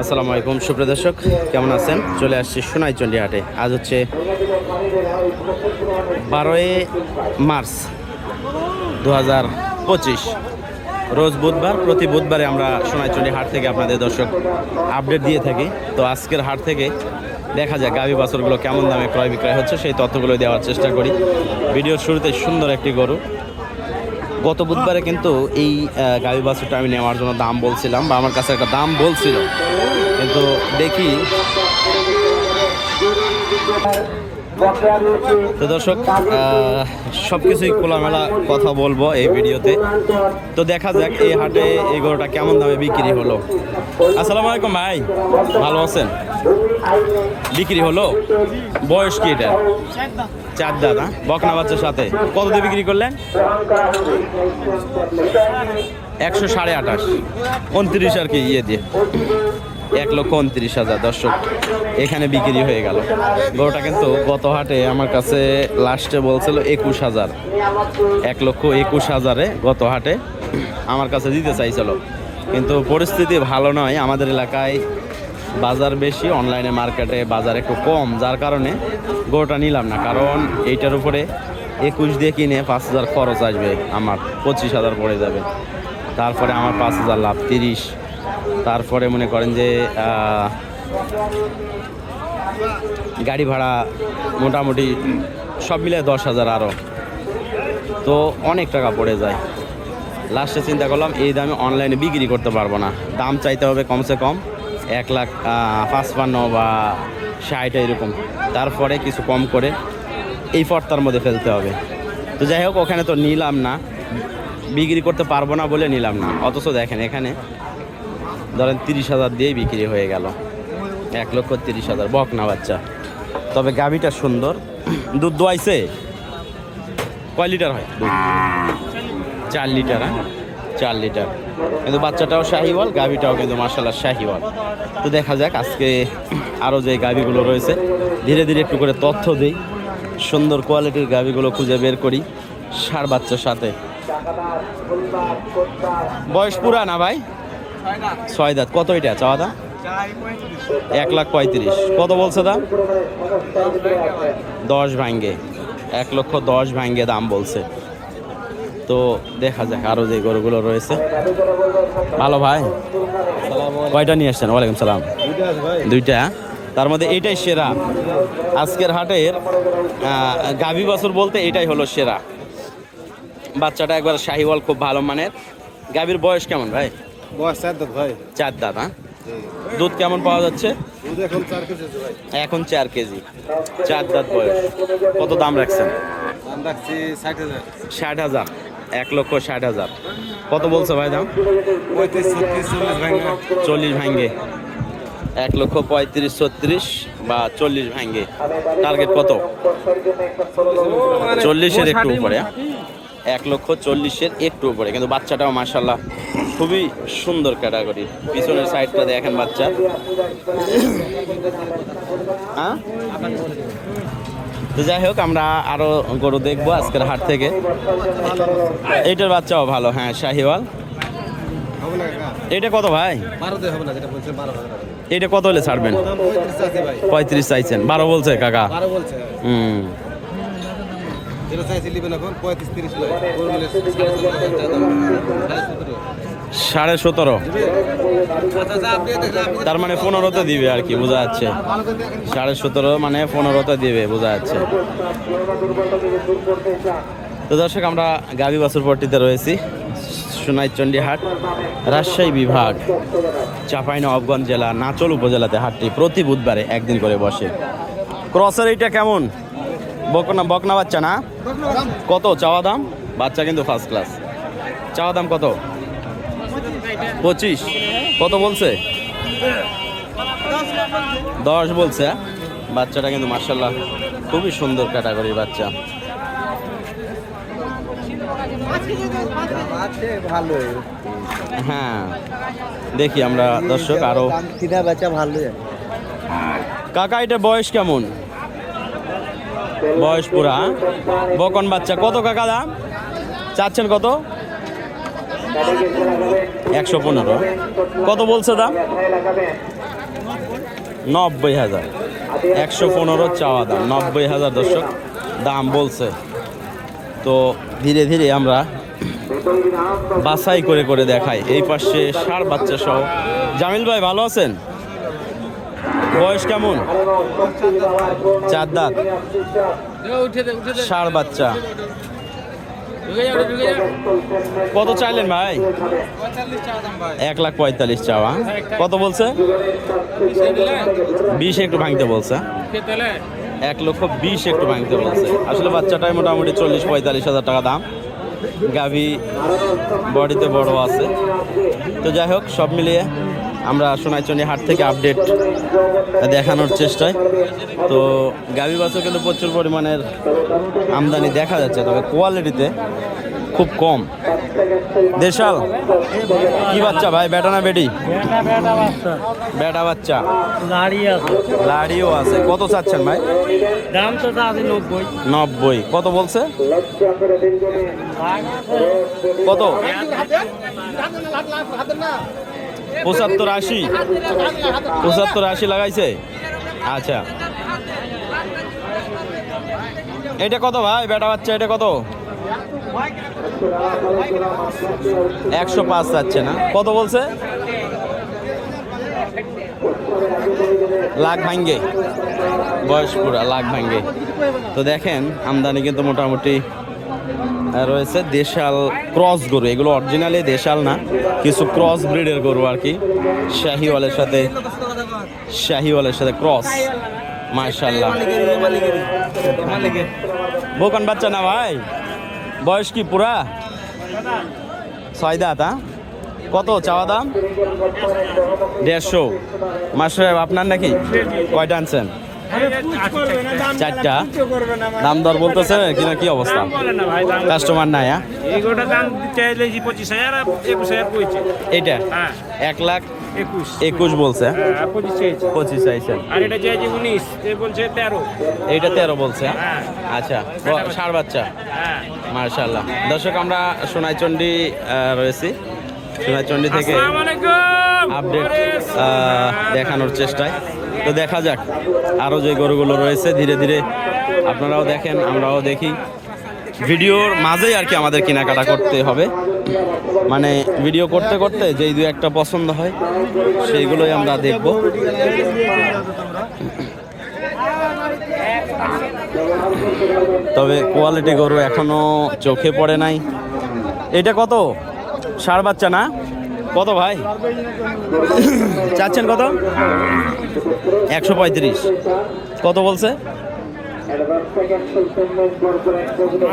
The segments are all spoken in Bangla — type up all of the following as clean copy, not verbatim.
আসসালামু আলাইকুম সুপ্রিয় দর্শক, কেমন আছেন? চলে আসছি সোনাইচন্ডী হাটে। আজ হচ্ছে 12 মার্চ 2025, রোজ বুধবার। প্রতি বুধবারে আমরা সোনাইচন্ডী হাট থেকে আপনাদের দর্শক আপডেট দিয়ে থাকি। তো আজকের হাট থেকে দেখা যায় গাভী বাছুরগুলো কেমন দামে ক্রয় বিক্রয় হচ্ছে, সেই তথ্যগুলো দেওয়ার চেষ্টা করি। ভিডিওর শুরুতে সুন্দর একটি গরু। গত বুধবারে কিন্তু এই গাভী বাছুরটা আমি নেওয়ার জন্য দাম বলছিলাম, বা আমার কাছে একটা দাম বলছিল, কিন্তু দেখি। তো দর্শক, সব কিছুই খোলামেলা কথা বলবো এই ভিডিওতে। তো দেখা যাক এই হাটে এই গরুটা কেমন দামে বিক্রি হলো। আসসালামু আলাইকুম ভাই, ভালো আছেন? বিক্রি হলো? বয়স কি এটা? 4 দাঁত। বকনা বাচ্চার সাথে কত দিয়ে বিক্রি করলেন? 128.5, 29 আর কি ইয়ে দিয়ে 1,29,000। দর্শক, এখানে বিক্রি হয়ে গেল গরুটা। কিন্তু গত হাটে আমার কাছে লাস্টে বলছিল 21,000, 1,21,000-এ গত হাটে আমার কাছে দিতে চাইছিল। কিন্তু পরিস্থিতি ভালো নয়, আমাদের এলাকায় বাজার বেশি, অনলাইনে মার্কেটে বাজার একটু কম, যার কারণে গরুটা নিলাম না। কারণ এইটার উপরে 21 দিয়ে কিনে 5,000 খরচ আসবে, আমার 25,000 পড়ে যাবে। তারপরে আমার 5,000 লাভ, 30। তারপরে মনে করেন যে গাড়ি ভাড়া মোটামুটি সব মিলে 10,000 আরও, তো অনেক টাকা পড়ে যায়। লাস্টে চিন্তা করলাম এই দামে অনলাইনে বিক্রি করতে পারবো না, দাম চাইতে হবে কমসে কম 1,55,000 বা 60 এরকম। তারপরে কিছু কম করে এই পর্তার মধ্যে ফেলতে হবে। তো যাই হোক, ওখানে তো নিলাম না, বিক্রি করতে পারবো না বলে নিলাম না। অথচ দেখেন এখানে ধরেন 30,000 দিয়েই বিক্রি হয়ে গেল, 1,30,000 বকনা বাচ্চা। তবে গাভীটা সুন্দর, দুধ দোয়াইছে। কয় লিটার হয় দুধ? 4 লিটার। 4 লিটার। কিন্তু বাচ্চাটাও শাহিওয়াল, গাভীটাও কিন্তু মাশাআল্লাহ শাহিওয়াল। তো দেখা যাক আজকে আরও যে গাভীগুলো রয়েছে ধীরে ধীরে একটু করে তথ্য দিই, সুন্দর কোয়ালিটির গাভীগুলো খুঁজে বের করি ষাঁড় বাচ্চার সাথে। বয়স পুরা না ভাই? 6 দাঁত। কত এটা চাওয়া দাম? 1,35,000। কত বলছে দাম? 10 ভাঙ্গে, 1,10,000 ভাঙ্গে দাম বলছে। তো দেখা যাক আরও যে গরুগুলো রয়েছে। ভালো ভাই, কয়টা নিয়ে আসছেন? ওয়ালাইকুম সালাম। 2টা। তার মধ্যে এইটাই সেরা আজকের হাটের গাভী বাছুর বলতে এটাই হলো সেরা। বাচ্চাটা একবার শাহিওয়াল, খুব ভালো মানের। গাভীর বয়স কেমন ভাই? বয়স 4 দাঁত ভাই। 4 দাঁত। দুধ কেমন পাওয়া যাচ্ছে? দুধ এখন 4 কেজি ভাই। এখন 4 কেজি, 4 দাঁত বয়স। কত দাম রাখছেন? দাম রাখছি 60,000। 60,000, 1,60,000। কত বলছে ভাই দাম? 35, 36, 40 ভাঙা। 40 ভাঙ্গে, 1,35,000, 36 বা 40 ভাঙ্গে। টার্গেট কত? 40-এর একটু উপরে। 1,40,000-এর একটু উপরে। কিন্তু বাচ্চাটাও মাশাআল্লাহ খুবই সুন্দর ক্যাটাগরি। পিছনের সাইডটা দেখেন বাচ্চা। হ্যাঁ, তো যাই হোক, আমরা আরো গরু দেখবো আজকের হাট থেকে। এইটার বাচ্চাও ভালো, হ্যাঁ শাহিওয়াল। এটা কত ভাই? 12 হবে না, যেটা বলছে 12,000। এটা কত হলে ছাড়বেন? 35 আছে ভাই। 35 চাইছেন, 12 বলছে কাকা। 12 বলছে। যেটা চাইছি লিবেন এখন 35, 30 লয়। ওর মিলে 17.5। তার মানে 15তে দিবে আর কি, বোঝা যাচ্ছে। 17.5 মানে 15তে দিবে, বোঝা যাচ্ছে। তো দর্শক, আমরা গাভী বাছুর পট্টিতে রয়েছি, সোনাইচন্ডী হাট, রাজশাহী বিভাগ, চাঁপাইনবাবগঞ্জ জেলা, নাচল উপজেলাতে হাটটি প্রতি বুধবারে একদিন করে বসে। ক্রসের এইটা কেমন? বকনা বাচ্চা না? কত চাওয়া দাম? বাচ্চা কিন্তু ফার্স্ট ক্লাস। চাওয়া দাম কত? 25। কত বলছে? 10 বলছে। বাচ্চাটা কিন্তু মাশাআল্লাহ খুবই সুন্দর ক্যাটাগরির বাচ্চা। হ্যাঁ, দেখি আমরা দর্শক আরো। কাকা, এটা বয়স কেমন? বয়স পুরা বকন বাচ্চা। কত কাকা দাম চাচ্ছেন? কত? 115। কত বলছে দাম? 90,000। 115 চাওয়া দাম, 90,000 দর্শক দাম বলছে। তো ধীরে ধীরে আমরা বাছাই করে করে দেখাই। এই পাশে ষাঁড় বাচ্চা সহ। জামিল ভাই ভালো আছেন? বয়স কেমন? 4 দাঁত, ষাঁড় বাচ্চা। কত চাইলেন ভাই? 1,45,000 চাওয়া। কত বলছে? 20 একটু ভাঙতে বলছে। 1,20,000 একটু ভাঙতে বলছে। আসলে বাচ্চাটাই মোটামুটি 40-45 হাজার টাকা দাম। গাভী বডিতে বড় আছে। তো যাই হোক, সব মিলিয়ে আমরা সোনাইচন্ডী হাট থেকে আপডেট দেখানোর চেষ্টায়। তো গাভী বাছুর কিন্তু প্রচুর পরিমাণের আমদানি দেখা যাচ্ছে, তবে কোয়ালিটিতে খুব কম। দেশাল কি বাচ্চা ভাই? বেটা না বেটি? বেটা বাচ্চা, লাড়িও আছে। কত চাচ্ছেন ভাই? দাম তো আছে 90। 90। কত বলছে? কত? 75-80। 75-80 লাগাইছে। আচ্ছা, এটা কত ভাই বেটা বাচ্চা? এটা কত? 105 চাচ্ছে না? কত বলছে? লাখ ভাঙ্গে, বয়স পুরা লাখ ভাঙ্গে। তো দেখেন আমদানি কিন্তু মোটামুটি রয়েছে। দেশাল ক্রস গরু, এগুলো অরিজিনালি দেশাল না, কিছু ক্রস ব্রিডের গরু আর কি। শাহিওয়ালের সাথে ক্রস। মাশাআল্লাহ, বোকান বাচ্চা না ভাই? বয়স কি পুরা? 6 দাঁত। কত চাওয়া দাম? 150। মাস্টার আপনার নাকি? কয়টা আনছেন? 4টা। দাম দর বলতেছে কিনা? কি অবস্থা? কাস্টমার নাই? এটা 1,21,000 বলছে। 25 চাইছেন। এইটা 13 বলছে। আচ্ছা, ষাঁড় বাচ্চা। মাশাআল্লাহ। দর্শক, আমরা সোনাইচন্ডী রয়েছি। সোনাইচন্ডী থেকে আপডেট দেখানোর চেষ্টায়। তো দেখা যাক আরও যে গরুগুলো রয়েছে, ধীরে ধীরে আপনারাও দেখেন, আমরাও দেখি। ভিডিওর মাঝেই আর কি আমাদের কেনাকাটা করতে হবে। মানে ভিডিও করতে করতে যেই 2-1টা পছন্দ হয় সেইগুলোই আমরা দেখব। তবে কোয়ালিটি গরু এখনো চোখে পড়ে নাই। এটা কত? ষাঁড় বাচ্চা না? কত ভাই চাচ্ছেন? কত? 135। কত বলছে?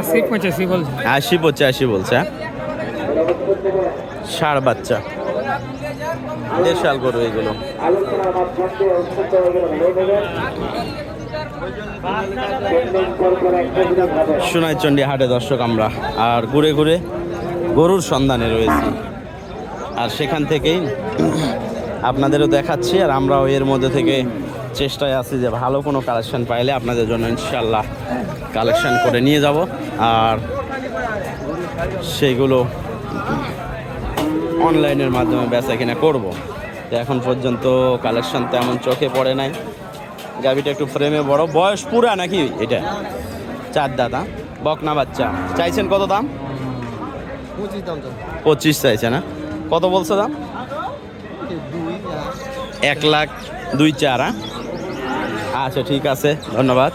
80-85 বলছে। ষাঁড় বাচ্চা, দেশাল গরু এগুলো। সোনাইচন্ডী হাটে দর্শক আমরা আর ঘুরে ঘুরে গরুর সন্ধানে রয়েছি, আর সেখান থেকেই আপনাদেরও দেখাচ্ছি। আর আমরাও এর মধ্যে থেকে চেষ্টায় আছি যে ভালো কোনো কালেকশন পাইলে আপনাদের জন্য ইনশাল্লাহ কালেকশন করে নিয়ে যাব, আর সেইগুলো অনলাইনের মাধ্যমে বেচা কিনা করব। তো এখন পর্যন্ত কালেকশন তেমন চোখে পড়ে নাই। গাভিটা একটু ফ্রেমে বড়। বয়স পুরা নাকি? এটা 4 দাঁত। বকনা বাচ্চা। চাইছেন কত দাম? 25 চাইছে না? কত বলছে দাম? 1,02,400। আচ্ছা, ঠিক আছে, ধন্যবাদ।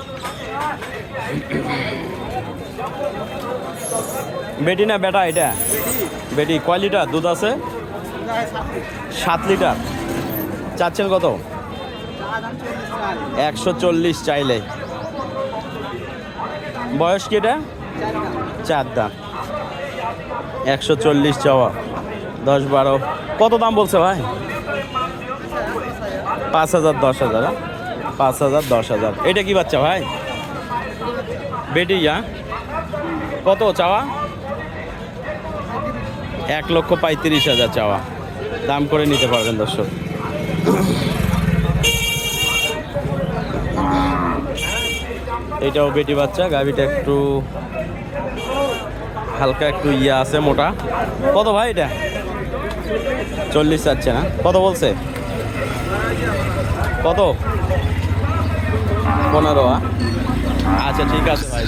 বেটি না বেটা? এটা বেটি। কয় লিটার দুধ আছে? 7 লিটার। চাচ্ছেন কত? 140 চাইলে। বয়স কি এটা? 4 দাঁত। 140 চাওয়া। 10-12। কত দাম বলছে ভাই? 5,000 10,000। 5,000 10,000। এটা কি বাচ্চা ভাই? বেটি। কত চাওয়া? 1,35,000 চাওয়া। দাম করে নিতে পারবেন দর্শক। এটাও বেটি বাচ্চা। গাভিটা একটু হালকা একটু ইয়ে আছে মোটা। কত ভাই এটা? 40 চাচ্ছে না? কত বলছে? কত? 15? আচ্ছা ঠিক আছে ভাই।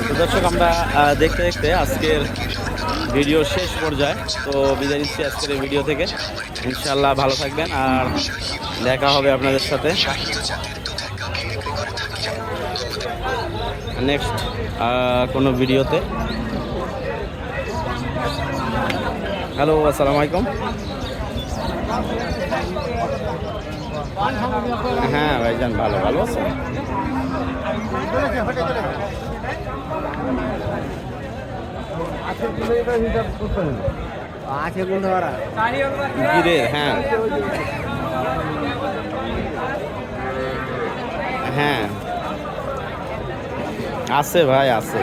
তো দর্শক আমরা দেখতে দেখতে আজকের ভিডিও শেষ পর্যায়ে, তো বিদায় নিচ্ছি আজকের এই ভিডিও থেকে। ইনশাল্লাহ ভালো থাকবেন, আর দেখা হবে আপনাদের সাথে নেক্সট কোনো ভিডিওতে। হ্যালো, আসসালামু আলাইকুম। হ্যাঁ ভাইজান, ভালো ভালো আছেন? গিরে, হ্যাঁ হ্যাঁ আছে ভাই, আছে।